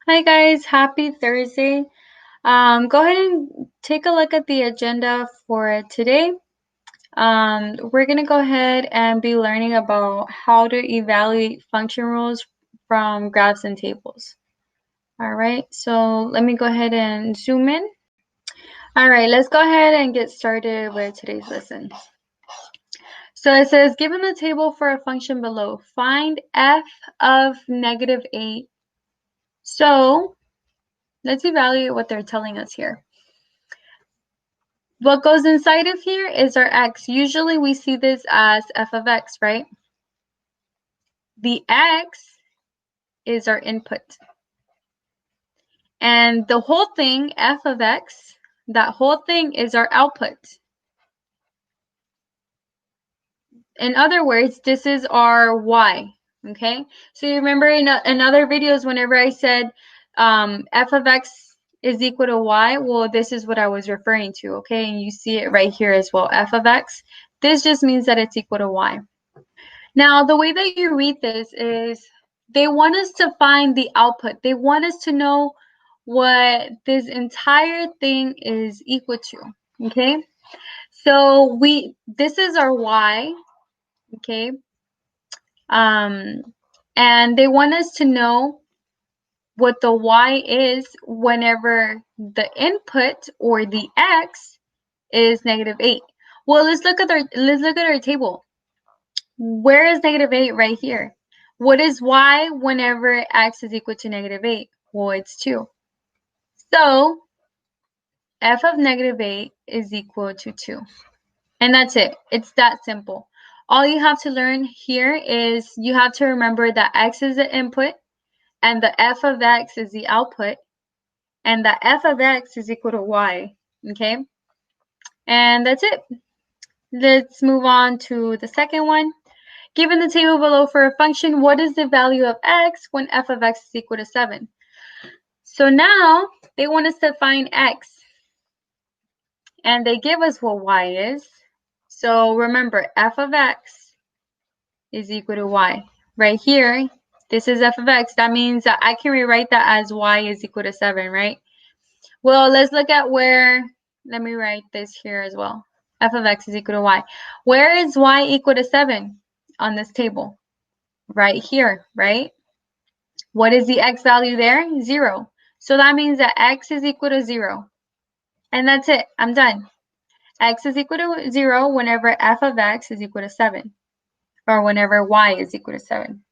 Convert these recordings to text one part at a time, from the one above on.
Hi guys, happy Thursday. Go ahead and take a look at the agenda for today. We're going to go ahead and be learning about how to evaluate function rules from graphs and tables. All right, so let me go ahead and zoom in. All right, let's go ahead and get started with today's lesson. So it says, given the table for a function below, find f of -8. So let's evaluate what they're telling us here. What goes inside of here is our x. Usually we see this as f of x, right? The x is our input. And the whole thing, f of x, that whole thing is our output. In other words, this is our y, okay? So you remember in other videos whenever I said f of x is equal to y, well, this is what I was referring to, okay? And you see it right here as well, f of x. This just means that it's equal to y. Now, the way that you read this is they want us to find the output. They want us to know what this entire thing is equal to, okay? So this is our y, okay? And they want us to know what the y is whenever the input or the x is -8. Well, let's look at our table. Where is -8 right here? What is y whenever x is equal to -8? Well, it's 2. So f of -8 is equal to 2. And that's it. It's that simple. All you have to learn here is you have to remember that x is the input and the f of x is the output and that f of x is equal to y. Okay? And that's it. Let's move on to the second one. Given the table below for a function, what is the value of x when f of x is equal to 7? So now they want us to find x. And they give us what y is. So remember, f of x is equal to y. Right here, this is f of x. That means that I can rewrite that as y is equal to 7, right? Well, let's look at let me write this here as well. F of x is equal to y. Where is y equal to 7 on this table? Right here, right? What is the x value there? 0. So that means that x is equal to 0. And that's it. I'm done. X is equal to 0 whenever f of x is equal to 7. Or whenever y is equal to 7.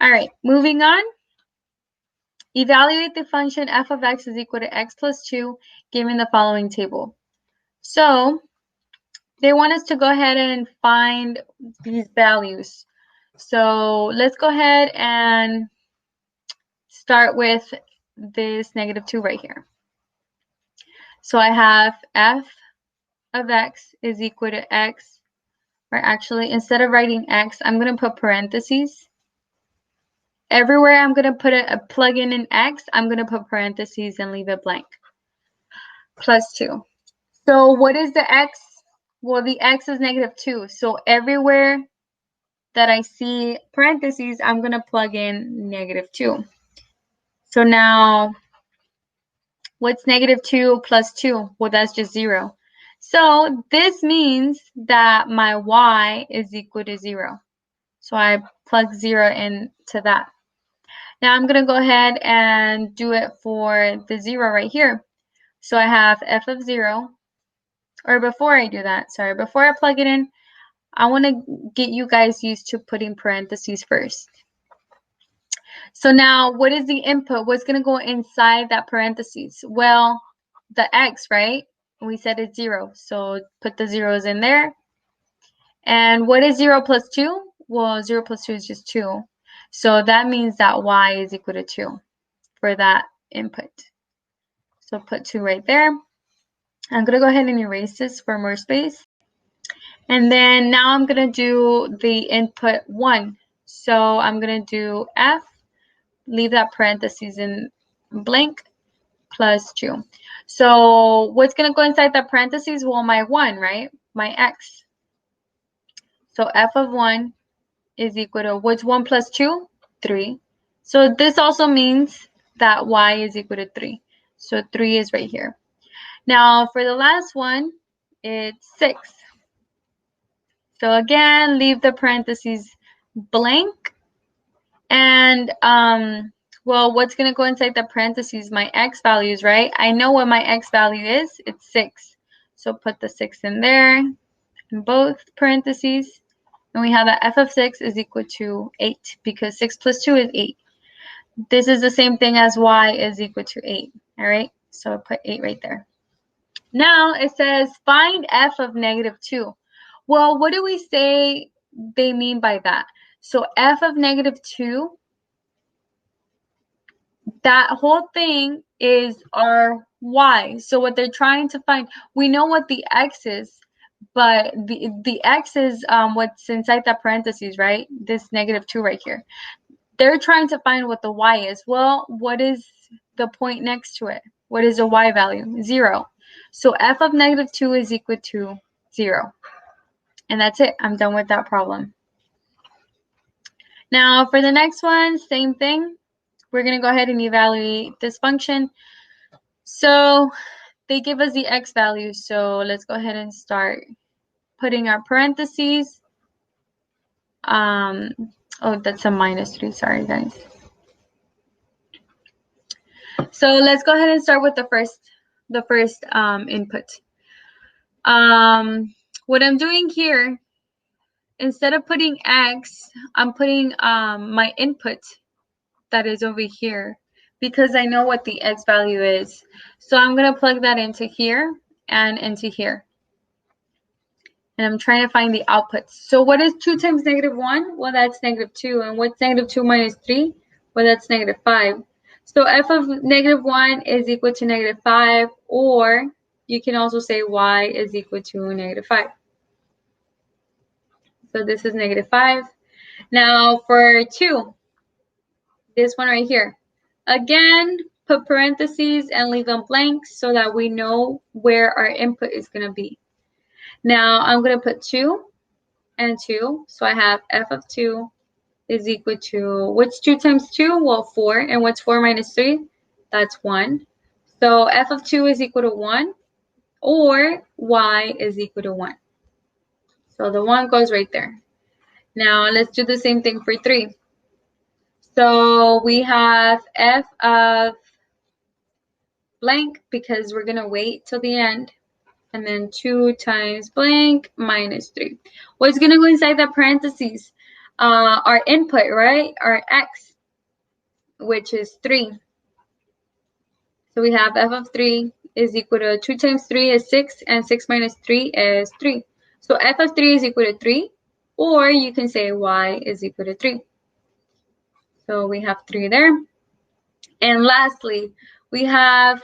All right, moving on. Evaluate the function f of x is equal to x plus 2 given the following table. So they want us to go ahead and find these values. So let's go ahead and start with this -2 right here. So I have f of x is equal to x, or actually instead of writing x, I'm going to put parentheses. Everywhere I'm going to put a plug in an x, I'm going to put parentheses and leave it blank. Plus 2. So what is the x? Well, the x is -2. So everywhere that I see parentheses, I'm going to plug in -2. So now, what's -2 plus 2? Well, that's just 0. So this means that my y is equal to 0. So I plug 0 into that. Now I'm going to go ahead and do it for the 0 right here. So I have f of 0, or before I do that, sorry, before I plug it in, I want to get you guys used to putting parentheses first. So now what is the input? What's going to go inside that parentheses? Well, the x, right? We said it's 0. So put the zeros in there. And what is 0 plus 2? Well, 0 plus 2 is just 2. So that means that y is equal to 2 for that input. So put 2 right there. I'm going to go ahead and erase this for more space. And then now I'm going to do the input 1. So I'm going to do f, leave that parentheses in blank, plus 2. So what's going to go inside that parentheses? Well, my 1, right? My x. So f of 1 is equal to, what's 1 plus 2? 3. So this also means that y is equal to 3. So 3 is right here. Now for the last one, it's 6. So again, leave the parentheses blank. And well, what's going to go inside the parentheses? My x values, right? I know what my x value is. It's 6. So put the 6 in there in both parentheses. And we have that f of 6 is equal to 8 because 6 plus 2 is 8. This is the same thing as y is equal to 8. All right, so I put 8 right there. Now it says find f of negative 2. Well, what do we say they mean by that? So f of negative 2, that whole thing is our y. So what they're trying to find, we know what the x is, but the x is what's inside that parentheses, right? This negative 2 right here. They're trying to find what the y is. Well, what is the point next to it? What is the y value? 0. So f of negative 2 is equal to 0. And that's it. I'm done with that problem. Now for the next one, same thing. We're going to go ahead and evaluate this function. So they give us the x value. So let's go ahead and start putting our parentheses. Oh, that's a minus 3. Sorry, guys. So let's go ahead and start with the first input. What I'm doing here, instead of putting x, I'm putting my input that is over here because I know what the x value is. So I'm going to plug that into here and into here. And I'm trying to find the outputs. So what is 2 times negative 1? Well, that's negative 2. And what's negative 2 minus 3? Well, that's negative 5. So f of negative 1 is equal to negative 5, or you can also say y is equal to negative 5. So this is negative 5. Now for 2, this one right here. Again, put parentheses and leave them blank so that we know where our input is going to be. Now I'm going to put 2 and 2. So I have f of 2 is equal to, what's 2 times 2? Well, 4. And what's 4 minus 3? That's 1. So f of 2 is equal to 1, or y is equal to 1. So the 1 goes right there. Now let's do the same thing for 3. So we have f of blank because we're going to wait till the end. And then 2 times blank minus 3. What's going to go inside that parentheses? Our input, right? Our x, which is 3. So we have f of 3 is equal to 2 times 3 is 6, and 6 minus 3 is 3. So f of 3 is equal to 3, or you can say y is equal to 3. So we have 3 there. And lastly, we have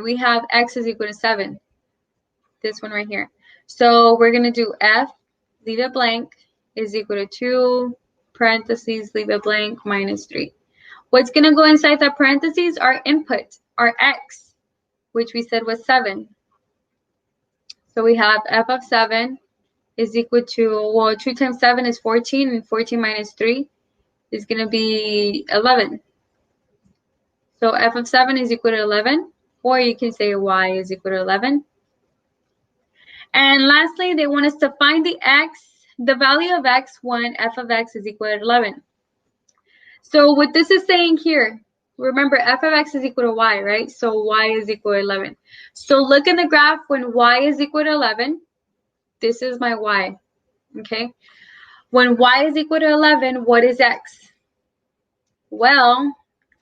we have x is equal to 7. This one right here. So we're going to do f, leave it blank, is equal to 2, parentheses, leave it blank, minus 3. What's going to go inside that parentheses? Our input, our x, which we said was 7. So we have f of 7 is equal to, well, 2 times 7 is 14, and 14 minus 3 is going to be 11. So f of 7 is equal to 11, or you can say y is equal to 11. And lastly, they want us to find the x, the value of x when f of x is equal to 11. So what this is saying here, remember f of x is equal to y, right? So y is equal to 11. So look in the graph when y is equal to 11. This is my y, okay? When y is equal to 11, what is x? Well,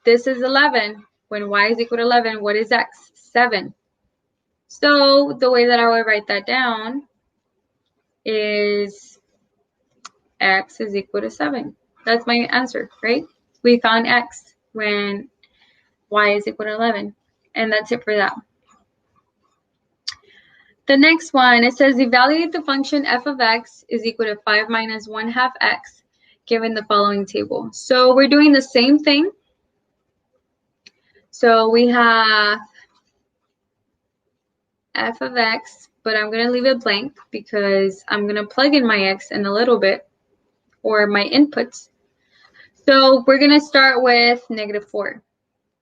this is 11. When y is equal to 11, what is x? 7. So the way that I would write that down is x is equal to 7. That's my answer, right? We found x when y is equal to 11. And that's it for that. The next one, it says evaluate the function f of x is equal to 5 minus 1/2 x given the following table. So we're doing the same thing. So we have f of x, but I'm going to leave it blank because I'm going to plug in my x in a little bit. or my inputs. So we're going to start with -4.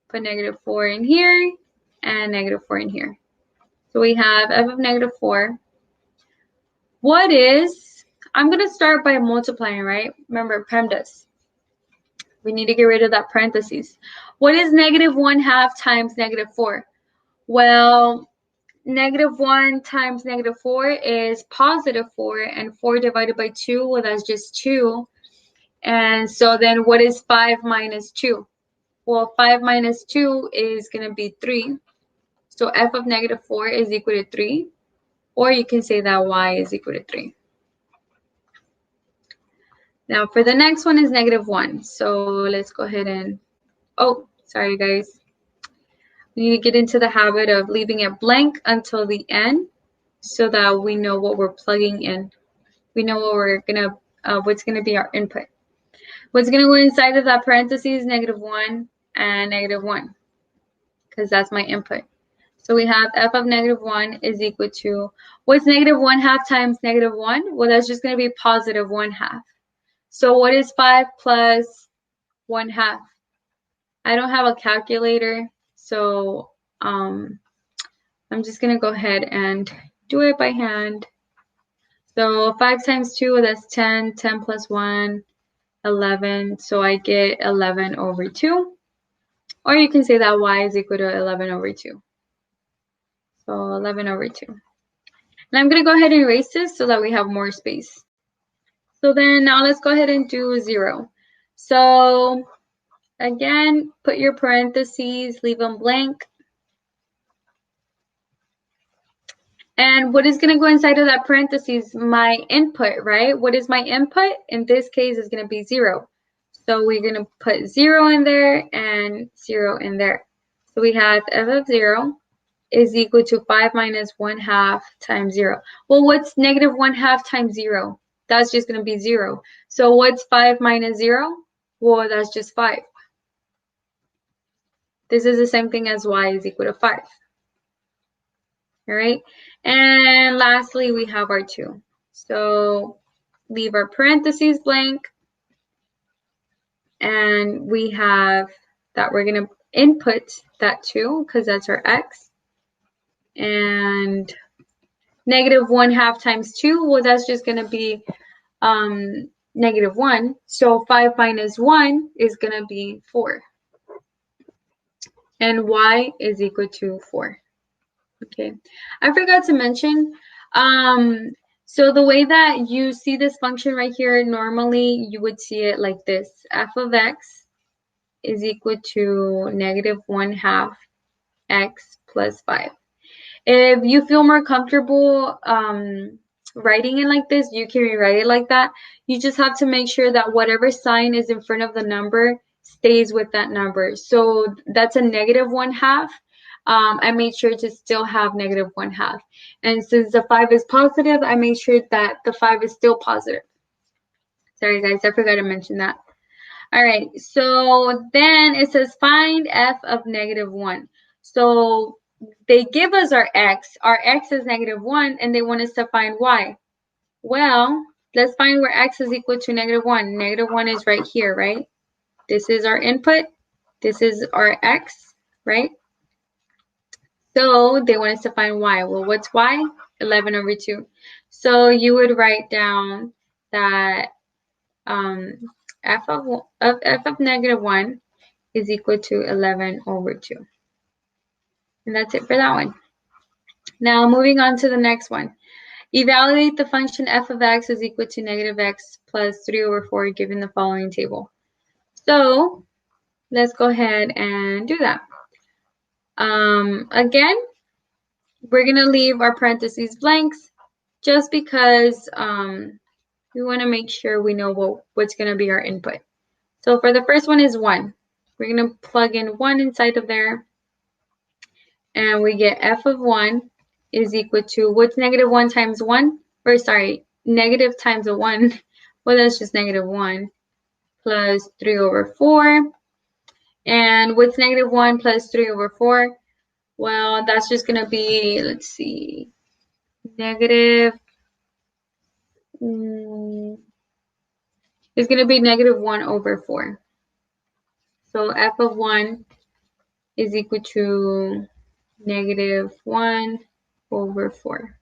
Put -4 in here and -4 in here. So we have f of -4. What is, I'm going to start by multiplying, right? Remember, PEMDAS. We need to get rid of that parentheses. What is -1/2 times -4? Well, -1 times -4 is +4, and 4 divided by 2, well, that's just 2. And so then what is 5 minus 2? Well, 5 minus 2 is going to be 3. So f of -4 is equal to 3. Or you can say that y is equal to 3. Now for the next one is -1. So let's go ahead and, oh, sorry guys. We need to get into the habit of leaving it blank until the end so that we know what we're plugging in. We know what we're gonna, what's gonna be our input. What's gonna go inside of that parentheses, -1 and -1, because that's my input. So we have f of -1 is equal to, what's -1/2 times -1? Well, that's just gonna be +1/2. So what is 5 plus 1/2? I don't have a calculator, so I'm just gonna go ahead and do it by hand. So 5 times 2, that's 10. 10 plus 1, 11. So I get 11 over 2. Or you can say that y is equal to 11 over 2. So 11 over 2. And I'm going to go ahead and erase this so that we have more space. So then now let's go ahead and do 0. So again, put your parentheses, leave them blank. And what is going to go inside of that parentheses? My input, right? What is my input? In this case, is going to be 0. So we're going to put 0 in there and 0 in there. So we have f of 0 is equal to 5 minus 1/2 times 0. Well, what's -1/2 times 0? That's just going to be 0. So what's 5 minus 0? Well, that's just 5. This is the same thing as y is equal to 5. All right. And lastly, we have our 2. So leave our parentheses blank. And we have that we're going to input that 2 because that's our x. And -1/2 times 2, well, that's just going to be -1. So 5 minus 1 is going to be 4. And y is equal to 4. Okay, I forgot to mention, so the way that you see this function right here, normally you would see it like this. F of x is equal to -1/2 x plus 5. If you feel more comfortable writing it like this, you can rewrite it like that. You just have to make sure that whatever sign is in front of the number stays with that number. So that's a -1/2. I made sure to still have -1/2. And since the 5 is positive, I made sure that the 5 is still positive. Sorry guys, I forgot to mention that. All right, so then it says find f of -1. So they give us our x is -1, and they want us to find y. Well, let's find where x is equal to -1. -1 is right here, right? This is our input. This is our x, right? So they want us to find y. Well, what's y? 11 over 2. So you would write down that f of -1 is equal to 11 over 2. And that's it for that one. Now moving on to the next one. Evaluate the function f of x is equal to -x plus 3 over 4 given the following table. So let's go ahead and do that. Again, we're going to leave our parentheses blanks just because we want to make sure we know what's going to be our input. So for the first one is 1. We're going to plug in 1 inside of there. And we get f of 1 is equal to, what's -1 times 1? Or sorry, negative times a 1. Well, that's just -1 plus 3 over 4. And what's -1 plus 3 over 4? Well, that's just going to be, let's see, negative. is going to be negative 1 over 4. So f of 1 is equal to negative 1 over 4.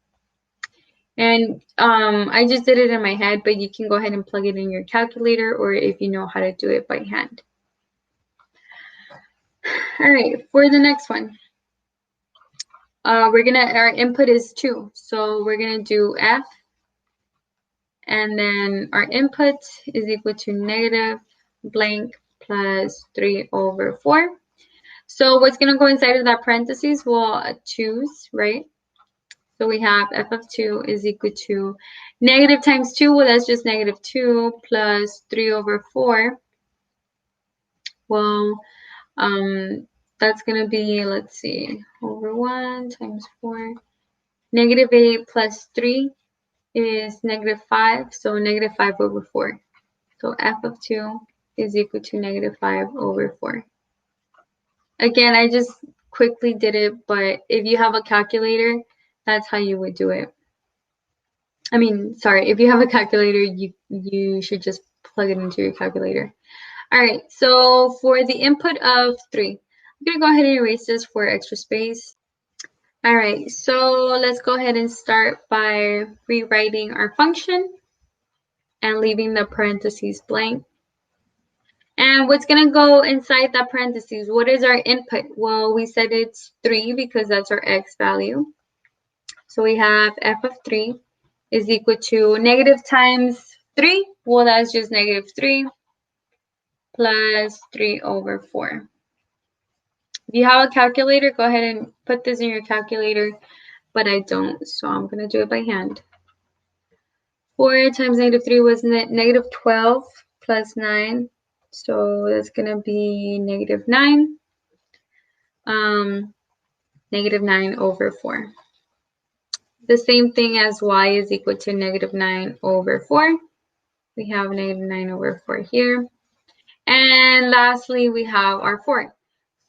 And I just did it in my head, but you can go ahead and plug it in your calculator, or if you know how to do it by hand. All right, for the next one, our input is 2. So we're gonna do f, and then our input is equal to negative blank plus 3 over 4. So what's gonna go inside of that parentheses? Well, 2's, right? So we have f of 2 is equal to negative times 2. Well, that's just negative 2 plus 3 over 4. Well, that's going to be, let's see, over 1 times 4. Negative 8 plus 3 is negative 5. So negative 5 over 4. So f of 2 is equal to negative 5 over 4. Again, I just quickly did it, but if you have a calculator, that's how you would do it. I mean, sorry, if you have a calculator, you should just plug it into your calculator. All right, so for the input of 3, I'm going to go ahead and erase this for extra space. All right, so let's go ahead and start by rewriting our function and leaving the parentheses blank. And what's going to go inside that parentheses? What is our input? Well, we said it's 3 because that's our x value. So we have f of 3 is equal to negative times 3. Well, that's just negative 3 plus 3 over 4. If you have a calculator, go ahead and put this in your calculator, but I don't, so I'm going to do it by hand. 4 times negative 3 was negative 12 plus 9, so that's going to be negative 9. Negative 9 over 4. The same thing as y is equal to negative 9 over 4. We have negative 9 over 4 here. And lastly, we have our 4.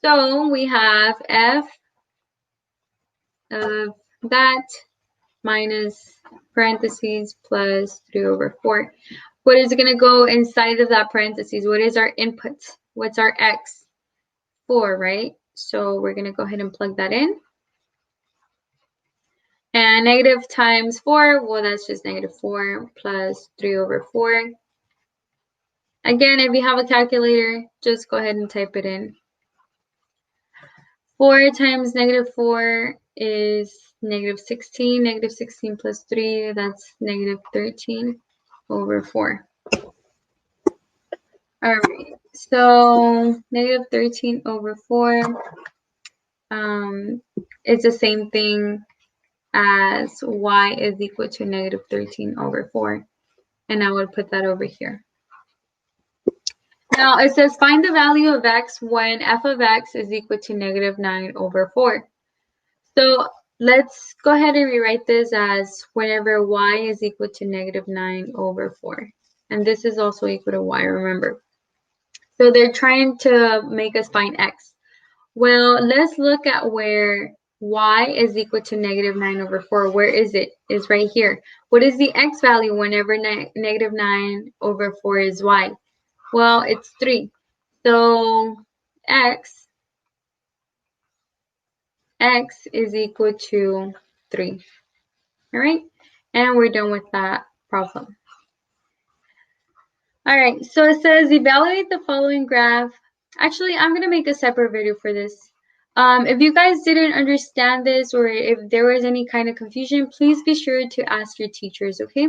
So we have f of that minus parentheses plus 3 over 4. What is going to go inside of that parentheses? What is our input? What's our x? 4, right? So we're going to go ahead and plug that in. And negative times 4, well, that's just negative 4 plus 3 over 4. Again, if you have a calculator, just go ahead and type it in. 4 times negative 4 is negative 16. Negative 16 plus 3, that's negative 13 over 4. All right, so negative 13 over 4 is the same thing as y is equal to negative 13 over 4. And I would put that over here. Now it says find the value of x when f of x is equal to negative 9 over 4. So let's go ahead and rewrite this as whenever y is equal to negative 9 over 4. And this is also equal to y, remember. So they're trying to make us find x. Well, let's look at where y is equal to negative 9 over 4. Where is it? It's right here. What is the x value whenever negative 9 over 4 is y? Well, it's 3. So x is equal to 3. All right? And we're done with that problem. All right, so it says evaluate the following graph. Actually, I'm going to make a separate video for this. If you guys didn't understand this or if there was any kind of confusion, please be sure to ask your teachers, okay?